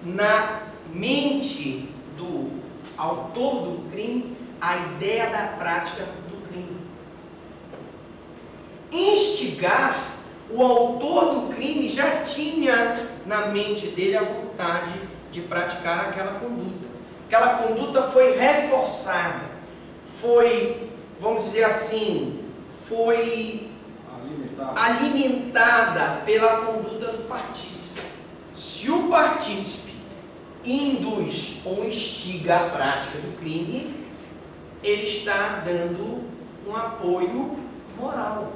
na mente do autor do crime a ideia da prática do crime. Instigar, o autor do crime já tinha na mente dele a vontade de praticar aquela conduta. Aquela conduta foi reforçada, foi, vamos dizer assim, foi alimentada pela conduta do partícipe. Se o partícipe induz ou instiga a prática do crime, ele está dando um apoio moral,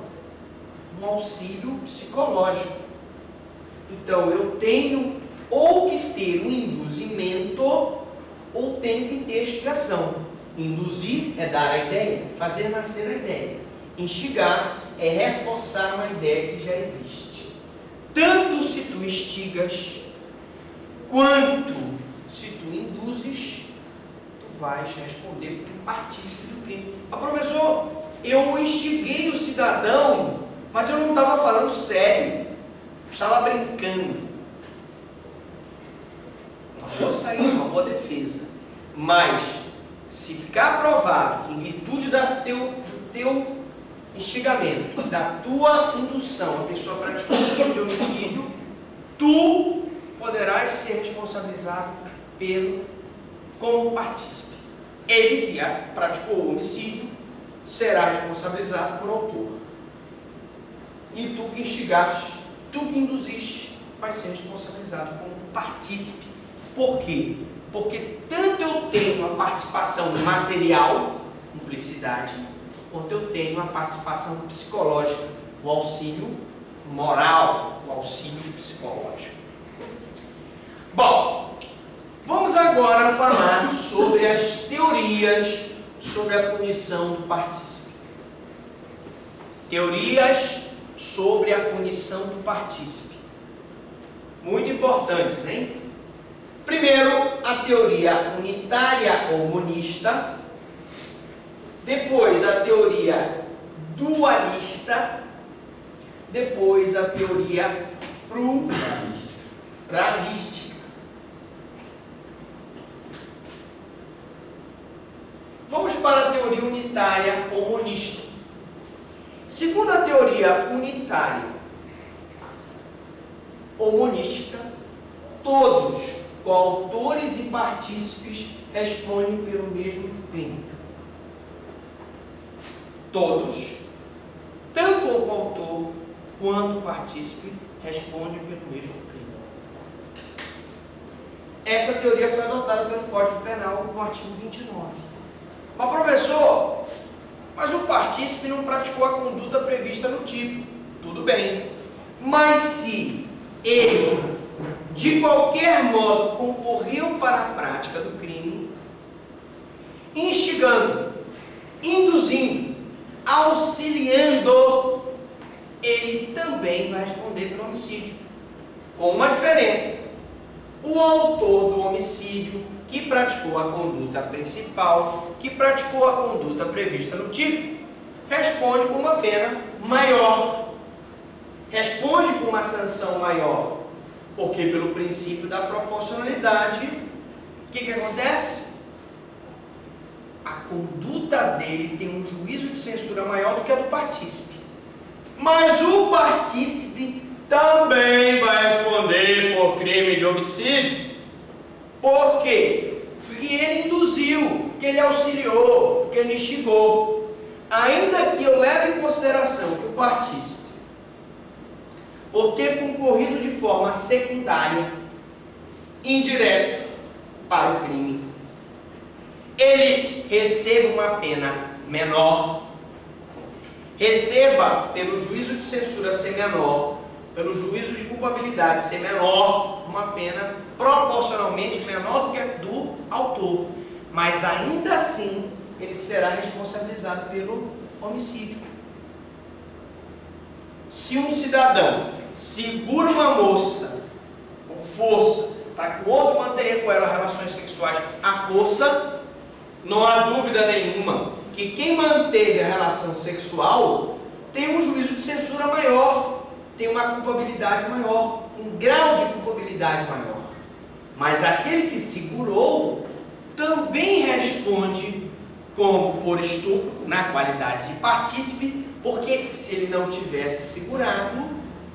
um auxílio psicológico. Então eu tenho ou que ter um induzimento ou tenho que ter instigação. Induzir é dar a ideia, fazer nascer a ideia. Instigar é reforçar uma ideia que já existe. Tanto se tu instigas, quanto se tu induzes, tu vais responder como partícipe do crime. Mas professor, eu instiguei o cidadão, mas eu não estava falando sério, estava brincando. Uma boa saída, uma boa defesa. Mas, se ficar provado que em virtude do teu instigamento, da tua indução, a pessoa praticou um crime de homicídio, tu poderás ser responsabilizado como partícipe. Ele que praticou o homicídio será responsabilizado por autor. E tu que instigaste, tu que induziste, vai ser responsabilizado como partícipe. Por quê? Porque tanto eu tenho a participação material, cumplicidade, quanto eu tenho a participação psicológica, o auxílio moral, o auxílio psicológico. Bom, vamos agora falar sobre as teorias sobre a punição do partícipe. Teorias sobre a punição do partícipe. Muito importantes, hein? Primeiro, a teoria unitária ou monista. Depois, a teoria dualista. Depois, a teoria pluralística. Vamos para a teoria unitária ou monista. Segundo a teoria unitária ou monística, todos, coautores e partícipes, respondem pelo mesmo crime. Todos, tanto o coautor quanto o partícipe, respondem pelo mesmo crime. Essa teoria foi adotada pelo Código Penal no artigo 29. Mas professor, mas o partícipe não praticou a conduta prevista no tipo. Tudo bem. Mas se ele, de qualquer modo, concorreu para a prática do crime, instigando, induzindo, auxiliando, ele também vai responder pelo homicídio. Com uma diferença. O autor do homicídio, que praticou a conduta principal, que praticou a conduta prevista no tipo, responde com uma pena maior. Responde com uma sanção maior. Porque pelo princípio da proporcionalidade, o que acontece? A conduta dele tem um juízo de censura maior do que a do partícipe. Mas o partícipe também vai responder por crime de homicídio. Por quê? Porque ele induziu, porque ele auxiliou, porque ele instigou. Ainda que eu leve em consideração que o partícipe, por ter concorrido de forma secundária, indireta, para o crime, ele receba uma pena menor, receba, pelo juízo de censura ser menor, pelo juízo de culpabilidade ser menor, uma pena proporcionalmente menor do que a do autor, mas ainda assim ele será responsabilizado pelo homicídio. Se um cidadão segura uma moça com força para que o outro mantenha com ela relações sexuais à força, não há dúvida nenhuma que quem manteve a relação sexual tem um juízo de censura maior, tem uma culpabilidade maior, um grau de culpabilidade maior. Mas aquele que segurou também responde como por estupro, na qualidade de partícipe, porque se ele não tivesse segurado,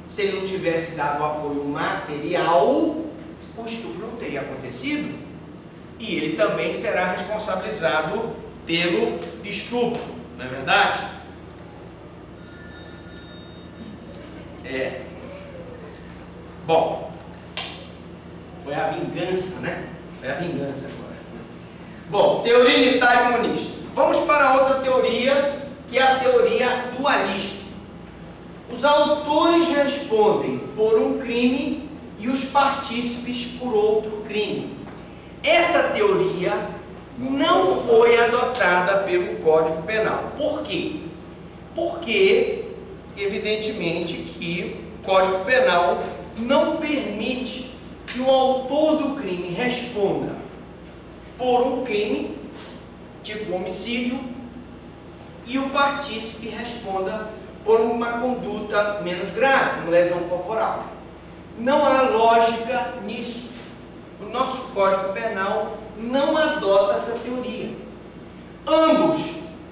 se ele não tivesse dado apoio material, o estupro não teria acontecido. E ele também será responsabilizado pelo estupro, não é verdade? Bom, foi a vingança, né? Foi a vingança agora. Bom, teoria unitária e monista. Vamos para outra teoria, que é a teoria dualista. Os autores respondem por um crime e os partícipes por outro crime. Essa teoria não foi adotada pelo Código Penal. Por quê? Porque, evidentemente, que o Código Penal não permite que o autor do crime responda por um crime, tipo homicídio, e o partícipe responda por uma conduta menos grave, como lesão corporal. Não há lógica nisso. O nosso Código Penal não adota essa teoria. Ambos,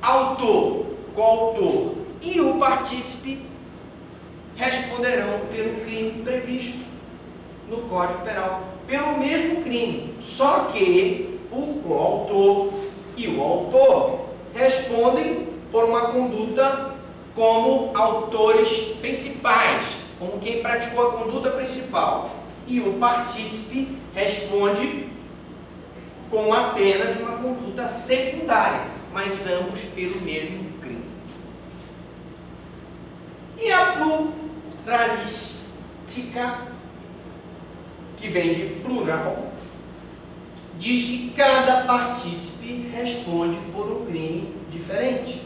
autor, coautor e o partícipe, responderão pelo crime previsto no Código Penal, pelo mesmo crime, só que o coautor e o autor respondem por uma conduta como autores principais, como quem praticou a conduta principal, e o partícipe responde com a pena de uma conduta secundária, mas ambos pelo mesmo crime. E a pluralística, que vem de plural, diz que cada partícipe responde por um crime diferente.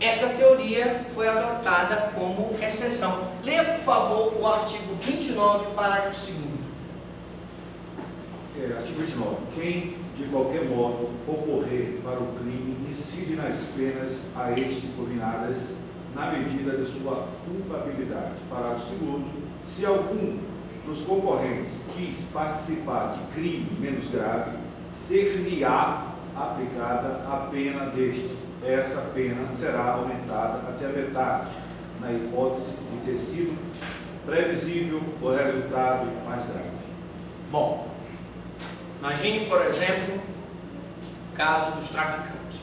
Essa teoria foi adotada como exceção. Leia, por favor, o artigo 29, parágrafo 2º. Artigo 29. Quem, de qualquer modo, ocorrer para o crime, incide nas penas a este combinadas na medida de sua culpabilidade. Parágrafo 2º. Se algum dos concorrentes quis participar de crime menos grave, ser-lhe-á aplicada a pena deste. Essa pena será aumentada até a metade, na hipótese de ter sido previsível o resultado mais grave. Bom, imagine, por exemplo, o caso dos traficantes.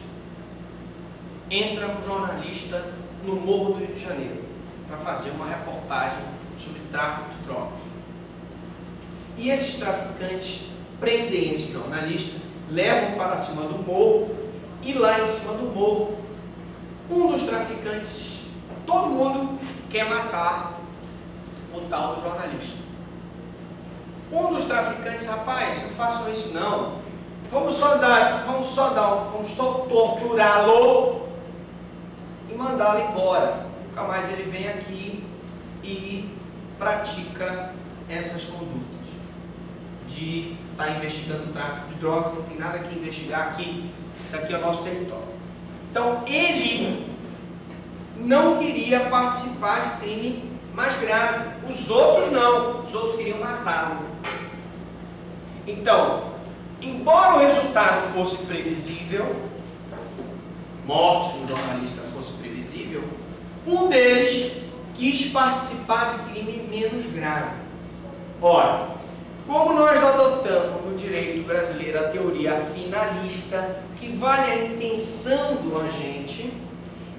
Entra um jornalista no Morro do Rio de Janeiro para fazer uma reportagem sobre tráfico de drogas. E esses traficantes prendem esse jornalista, levam para cima do morro, e lá em cima do morro, um dos traficantes, todo mundo quer matar o tal do jornalista. Um dos traficantes, rapaz, não façam isso não, vamos só torturá-lo e mandá-lo embora. Nunca mais ele vem aqui e pratica essas condutas de estar investigando o tráfico de droga, não tem nada que investigar aqui. Isso aqui é o nosso território. Então, ele não queria participar de crime mais grave. Os outros não. Os outros queriam matá-lo. Então, embora o resultado fosse previsível, morte do jornalista fosse previsível, um deles quis participar de crime menos grave. Ora, como nós adotamos no direito brasileiro a teoria finalista, que vale a intenção do agente,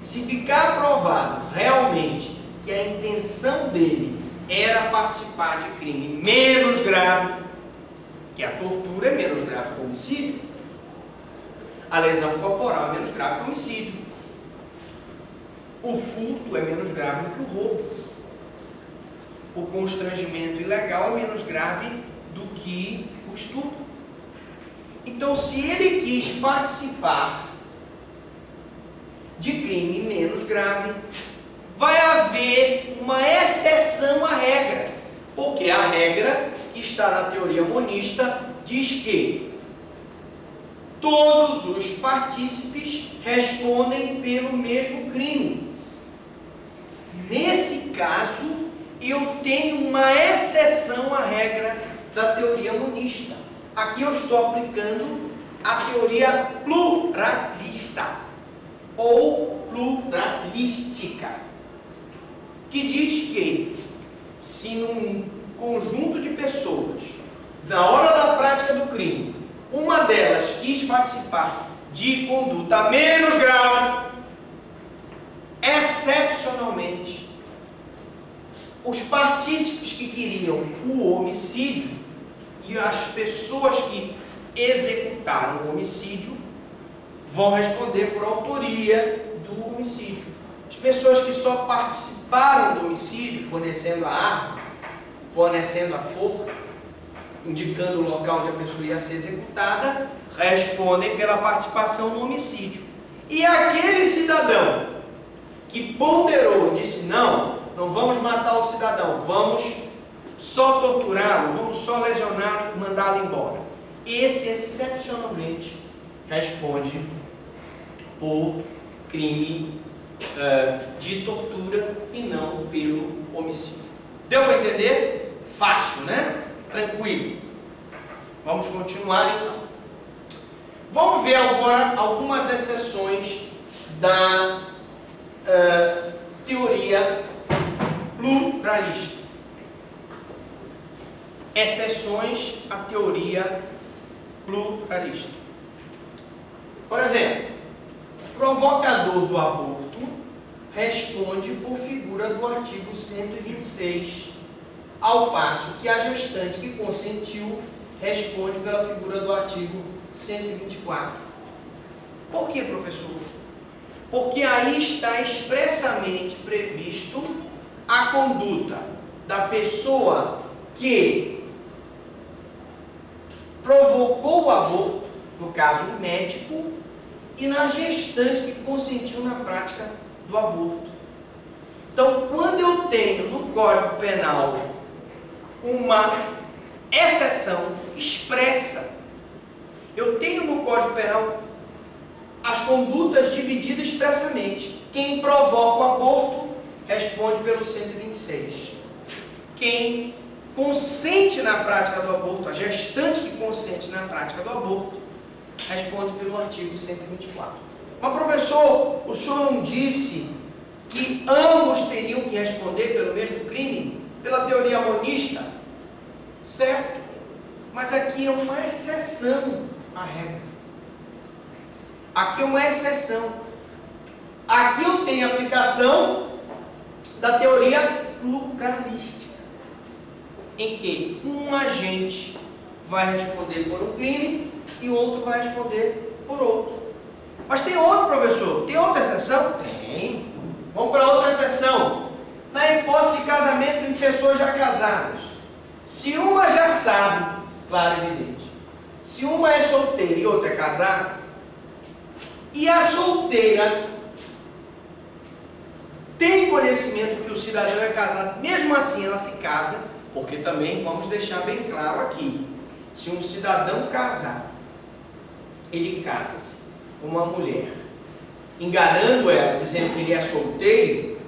se ficar provado realmente que a intenção dele era participar de crime menos grave, que a tortura é menos grave que o homicídio, a lesão corporal é menos grave que o homicídio, o furto é menos grave do que o roubo, o constrangimento ilegal é menos grave do que o estupro. Então, se ele quis participar de crime menos grave, vai haver uma exceção à regra, porque a regra que está na teoria monista diz que todos os partícipes respondem pelo mesmo crime. Nesse caso, eu tenho uma exceção à regra da teoria monista. Aqui eu estou aplicando a teoria pluralista ou pluralística, que diz que se num conjunto de pessoas, na hora da prática do crime, uma delas quis participar de conduta menos grave, excepcionalmente, os partícipes que queriam o homicídio e as pessoas que executaram o homicídio vão responder por autoria do homicídio. As pessoas que só participaram do homicídio, fornecendo a arma, fornecendo a forca, indicando o local onde a pessoa ia ser executada, respondem pela participação no homicídio. E aquele cidadão que ponderou e disse, não vamos matar o cidadão, vamos só torturá-lo, vamos só lesioná-lo e mandá-lo embora. Esse, excepcionalmente, responde por crime de tortura e não pelo homicídio. Deu para entender? Fácil, né? Tranquilo. Vamos continuar então. Vamos ver agora algumas exceções da teoria pluralista. Exceções à teoria pluralista. Por exemplo, provocador do aborto responde por figura do artigo 126, ao passo que a gestante que consentiu responde pela figura do artigo 124. Por que, professor? Porque aí está expressamente previsto a conduta da pessoa que provocou o aborto, no caso o médico, e na gestante que consentiu na prática do aborto. Então, quando eu tenho no Código Penal uma exceção expressa, eu tenho no Código Penal as condutas divididas expressamente. Quem provoca o aborto responde pelo 126. Quem consente na prática do aborto, a gestante que consente na prática do aborto, responde pelo artigo 124. Mas, professor, o senhor não disse que ambos teriam que responder pelo mesmo crime? Pela teoria monista? Certo. Mas aqui é uma exceção à regra. Aqui é uma exceção. Aqui eu tenho a aplicação da teoria pluralística, em que um agente vai responder por um crime e o outro vai responder por outro. Mas tem outro, professor? Tem outra exceção? Tem. Vamos para outra exceção. Na hipótese de casamento entre pessoas já casadas. Se uma já sabe, claro e evidente, se uma é solteira e outra é casada, e a solteira tem conhecimento que o cidadão é casado, mesmo assim ela se casa, porque também vamos deixar bem claro aqui, se um cidadão casado, ele casa-se com uma mulher, enganando ela, dizendo que ele é solteiro,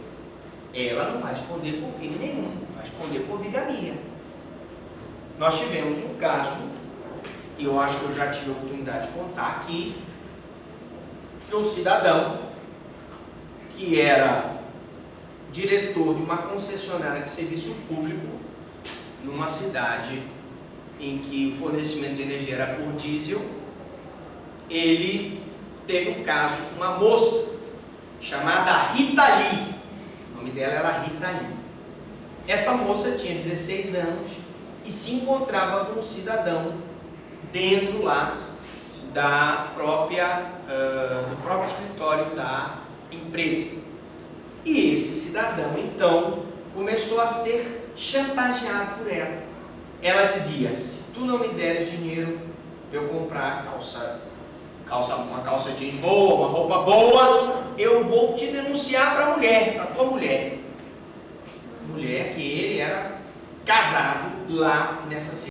ela não vai responder por crime nenhum, vai responder por bigamia. Nós tivemos um caso, e eu acho que eu já tive a oportunidade de contar aqui, que um cidadão que era diretor de uma concessionária de serviço público numa cidade em que o fornecimento de energia era por diesel, ele teve um caso com uma moça chamada Rita Lee. O nome dela era Rita Lee. Essa moça tinha 16 anos e se encontrava com um cidadão dentro lá da do próprio escritório da empresa. E esse cidadão, então, começou a ser chantageado por ela. Ela dizia, se tu não me deres dinheiro, eu comprar uma calça jeans boa, uma roupa boa, eu vou te denunciar para a mulher, para tua mulher. Mulher que ele era casado lá nessa cidade.